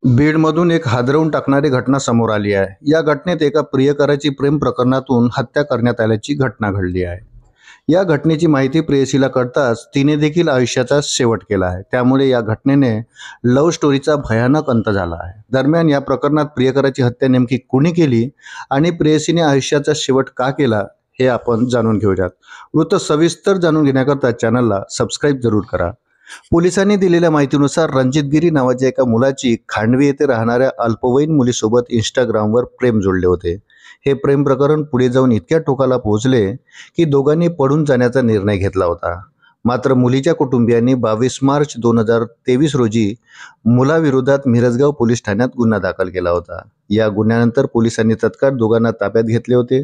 बीडमधून एक हादरवून टाकणारी घटना समोर आली आहे. या घटनेत एका प्रियकराची प्रेम प्रकरणातून हत्या करण्यात आल्याची घटना घडली आहे. या घटनेची माहिती प्रेयसीला कळताच तिने देखील आयुष्याचा शेवट केला आहे. त्यामुळे या घटनेने लव्ह स्टोरीचा भयानक अंत झाला आहे. दरम्यान या प्रकरणात प्रियकराची हत्या नेमकी कुणी केली आणि प्रेयसीने आयुष्याचा शेवट का केला हे आपण जाणून घेऊयात. वृत्त सविस्तर जाणून घेण्याकरता चॅनलला सबस्क्राईब जरूर करा. पोलिसांनी दिलेल्या माहितीनुसार रणजित गिरी नावाच्या एका मुलाची खांडवी येथे राहणाऱ्या अल्पवयीन मुलीसोबत इंस्टाग्रामवर प्रेम जोडले होते. हे प्रेम प्रकरण पुढे जाऊन इतक्या टोकाला पोहोचले की दोघांनी पळून जाण्याचा निर्णय घेतला होता. मात्र मुलीच्या कुटुंबियांनी 22 मार्च 2023 रोजी मुलाविरोधात मिरजगाव पोलीस ठाण्यात गुन्हा दाखल केला होता. या गुन्ह्यानंतर पोलिसांनी तत्काळ दोघांना ताब्यात घेतले होते.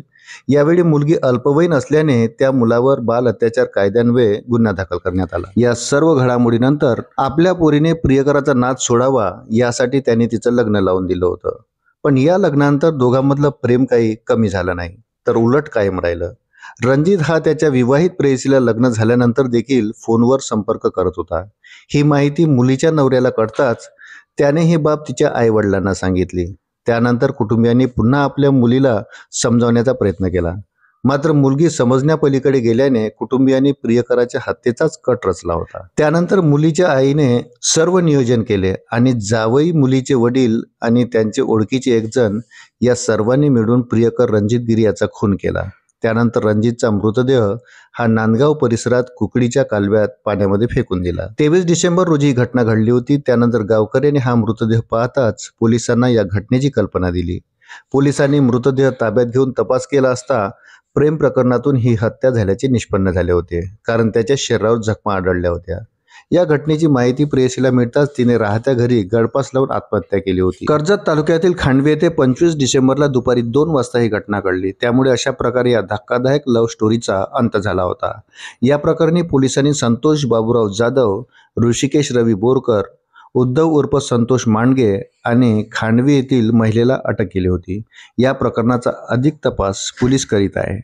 यावेळी मुलगी अल्पवयीन असल्याने त्या मुलावर बाल अत्याचार कायद्यान्वये गुन्हा दाखल करण्यात आला. या सर्व घडामोडीनंतर आपल्या पोरीने प्रियकराचा नाद सोडावा यासाठी त्यांनी तिचं लग्न लावून दिलं होतं. पण या लग्नानंतर दोघांमधलं प्रेम काही कमी झालं नाही, तर उलट कायम राहिलं. रणजित हा त्याच्या विवाहित प्रेयसीला लग्न झाल्यानंतर देखील फोनवर संपर्क करत होता. ही माहिती मुलीच्या नवऱ्याला कळताच त्याने ही बाब तिच्या आई वडिलांना सांगितली. त्यानंतर कुटुंबियांनी पुन्हा आपल्या मुलीला समजावण्याचा प्रयत्न केला. मात्र मुलगी समजण्यापलीकडे गेल्याने कुटुंबियांनी प्रियकराच्या हत्येचाच कट रचला होता. त्यानंतर मुलीच्या आईने सर्व नियोजन केले आणि जावई, मुलीचे वडील आणि त्यांचे ओळखीचे एक जण या सर्वांनी मिळून प्रियकर रणजित गिरी याचा खून केला. त्यानंतर रणजितचा मृतदेह हा नांदगाव परिसरात कुकडीच्या कालव्यात पाण्यामध्ये फेकून दिला. 23 डिसेंबर रोजी ही घटना घडली होती. त्यानंतर गावकऱ्यांनी हा मृतदेह पाहताच पोलिसांना या घटनेची कल्पना दिली. पोलिसांनी मृतदेह ताब्यात घेऊन तपास केला असता प्रेम प्रकरणातून ही हत्या झाल्याचे निष्पन्न झाले होते, कारण त्याच्या शरीरावर जखमा आढळल्या होत्या. या घटनेची माहिती प्रेयसीला मिळताच तिने राहत्या घरी गळफास लावून आत्महत्या केली होती. कर्जत तालुक्यातील खांडवी येथे 25 डिसेंबरला दुपारी 2 वाजता ही घटना घडली. त्यामुळे अशा प्रकारे या धक्कादायक लव्ह स्टोरीचा अंत झाला होता. या प्रकरणी पोलिसांनी संतोष बाबूराव जाधव, ऋषिकेश रवी बोरकर, उद्धव उर्फ संतोष मांडगे आणि खांडवी येथील महिलेला अटक केली होती. या प्रकरणाचा अधिक तपास पोलीस करीत आहे.